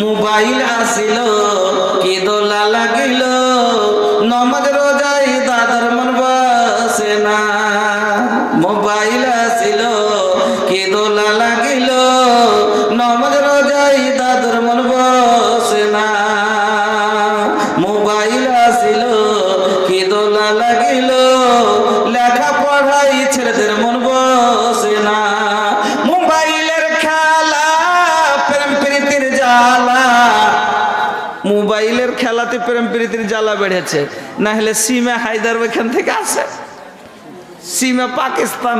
Mobile আসিল কি দোলা লাগিল, নমাজ রোজাই দাদার মন বসে না। মোবাইল আসিল কি দোলা লাগিল, নমাজ রোজাই দাদার মন বসে না। মোবাইল আসিল কি দোলা লাগিল, লেখা পড়াই ছেলেদের মন বসে না। মোবাইলের খেলা প্রেম প্রীতির জ্বালা, মোবাইলের খেলাতে প্রেম প্রীতির জ্বালা বেড়েছে। না হলে সিমে হায়দার ওইখান থেকে আসে, সিমে পাকিস্তান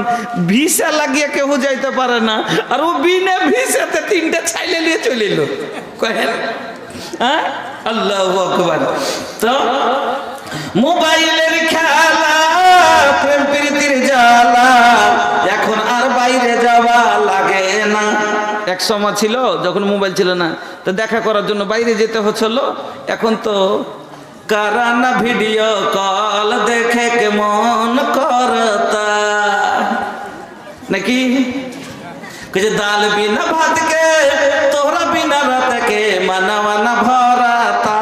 ভিসা লাগিয়ে কেউ যাইতে পারে না, আর ও বিনা ভিসাতে 3টে ছাইলে নিয়ে চলে এলো। হ্যাঁ, আল্লাহু আকবার। তো মোবাইলের খেলা প্রেম প্রীতির জ্বালা, এখন আর বাইরে যাওয়া লাগে না। এক সময় ছিল যখন মোবাইল ছিল না, তো দেখা করার জন্য বাইরে যেতে হচ্ছিল। এখন তো কারানা ভিডিও কল দেখে কেমন করতা নাকি, কিছু দাল বিনা ভাত কে তোরা বিনা রাত কে মানা মানা ভরাতা,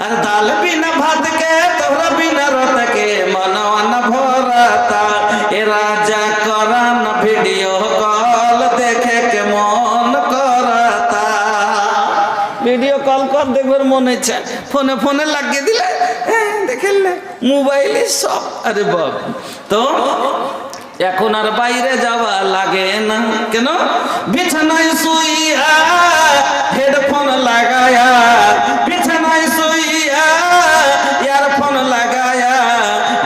আর দাল বিনা ভাত কে তোরা বিনা রাত কে মানা মানা ভরাতা। এ রাজা কারানা ভিডিও কল দেখে কেমন করতা। ভিডিও কল কর দেখবার মনে হচ্ছে, ফোনে ফোনে লাগিয়ে দিলে দেখে মোবাইলে সব। আরে বাপ, তো এখন আর বাইরে যাওয়া লাগে না। কেন? বিছানায় শুইয়া হেডফোন লাগায়া, বিছানায় শুইয়া ইয়ারফোন লাগায়া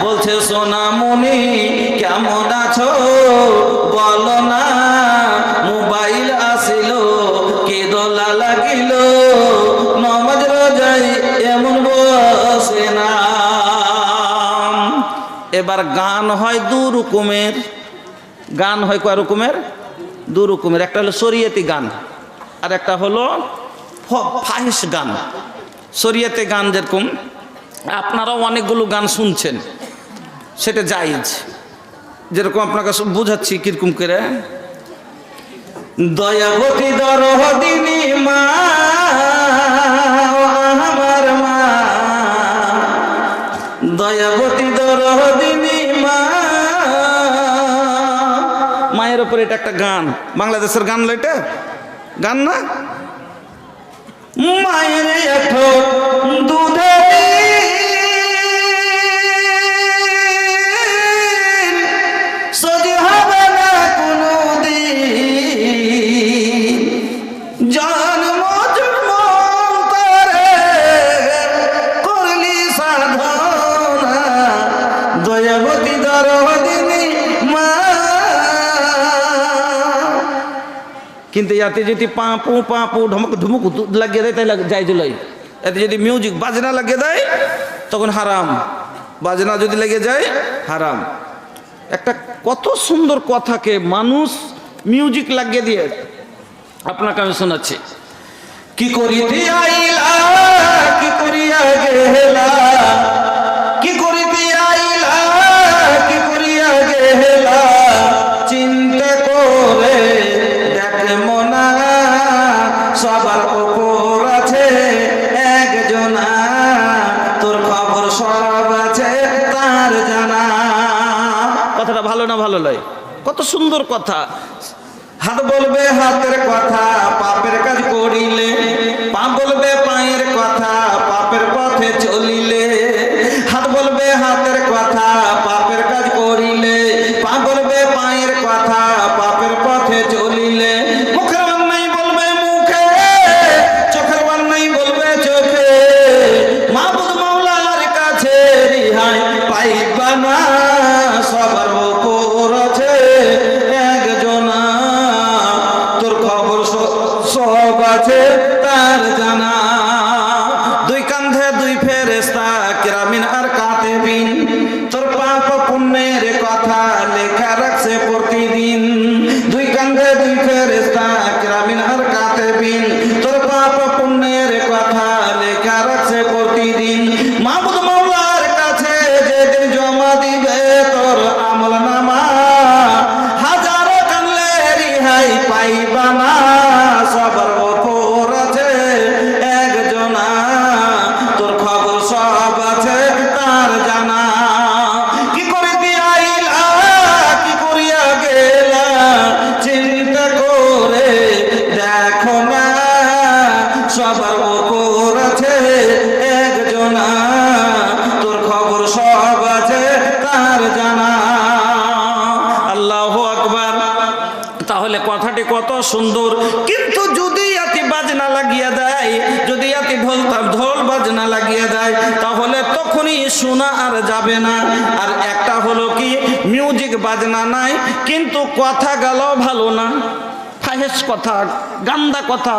বলছে সোনামণি কেমন আছো বলো না। মোবাইল আসিল কি দোলা লাগিল, নমাজ রোজাই এমন বসে না। এবার গান হয় দু রকমের, গান হয় কয় রকমের? দু রকমের। একটা হলো শরীয়তি গান, আর একটা হলো ফাহিশ গান। শরীয়তে গান যেরকম আপনারাও অনেকগুলো গান শুনছেন, সেটা জায়েজ। যেরকম আপনাকে বুঝাচ্ছি কিরকম করে। দয়াবতী দরদিনী মা আমার মা, দয়াবতী দরদিনী মা। মায়ের উপরে এটা একটা গান, বাংলাদেশের গান, এটা গান না। মায়ের এঠো দুধে সজ হবে না কোনো দিন, জন্ম জন্মান্তরে করলি সাধনা, দয়াবতী দরদিনী মা। কিন্তু ইয়াতে যদি পাঁপু পাঁপু ঢমক ঢুমুক লাগিয়ে দেয় তাই যাই জুলাই। এতে যদি মিউজিক বাজনা লাগিয়ে দেয় তখন হারাম, বাজনা যদি লেগে যায় হারাম। একটা কত সুন্দর কথাকে মানুষ মিউজিক লাগিয়ে দিয়ে আপনাকে আমি শোনাচ্ছি। কি করিতে আইলা কি করিয়া গেলা, কি করিতে আইলা কি করিয়া গেলা, চিন্তা করে দেখ মনা সবার উপর আছে একজনা, তোর খবর সব আছে তার জানা। কথাটা ভালো না ভালো লয়? কত সুন্দর কথা। হাত বলবে হাতের কথা পাপের কাজ করিলে, পা বলবে পায়ের কথা পাপের পথে চলিলে। হাত বলবে হাতের কথা পাপের কাজ করিলে, পা বলবে পায়ের কথা পাপের পথে চলিলে। মুখের বান্নাই বলবে মুখে, চোখের বান্নাই বলবে চোখে, মাবুদ মাওলার কাছে রিহাই পাইবা না, সবার উপর আছে একজনা, তোর খবর সব আছে তার জানা। দুই কান্ধে দুই ফেরেশতা কিরামিন আর কাতিবিন, তোর পাপ পুণ্যের কথা লেখা রাখছে প্রতিদিন। দুই কান্ধে দুই ফেরেশতা কিরামিন আর কাতিবিন, তোর পাপ পুণ্যের কথা লেখা রাখছে প্রতিদিন। মাবুদ মাওলার কাছে যেদিন জমা দিবে তোর আমলনামা, হাজারো কানলে রিহাই পাইবা না, সবার উপর আছে সবার উপর আছে একজনা, তোর খবর সব আছে তার জানা। আল্লাহু আকবার। তাহলে কথাটি কত সুন্দর। কিন্তু যদি এতে বাজনা লাগিয়ে দেয়, যদি এতে ঢোল বাজনা লাগিয়ে দেয়, তাহলে তখনই শোনা আর যাবে না। আর একটা হলো কি, মিউজিক বাজনা নাই কিন্তু কথা গেল ভালো না, ফাহেশ কথা, গান্দা কথা,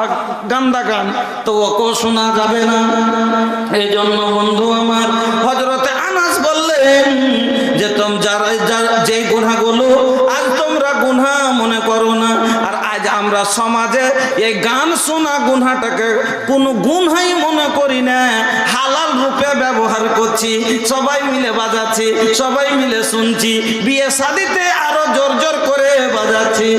গান্দা গান, তো ওকেও শোনা যাবে না। এই জন্য বন্ধু আমার, হযরতে আনাস বললেন যে যারা যে গুনাহগুলো আজ তোমরা গুনাহ মনে করো না, আর আজ আমরা সমাজে এই গান শোনা গুনাহটাকে কোনো গুনাহই মনে করি না, হালাল রূপে ব্যবহার করছি, সবাই মিলে বাজাচ্ছি, সবাই মিলে শুনছি, বিয়ে শাদিতে আরো জোর জোর করে বাজাচ্ছি।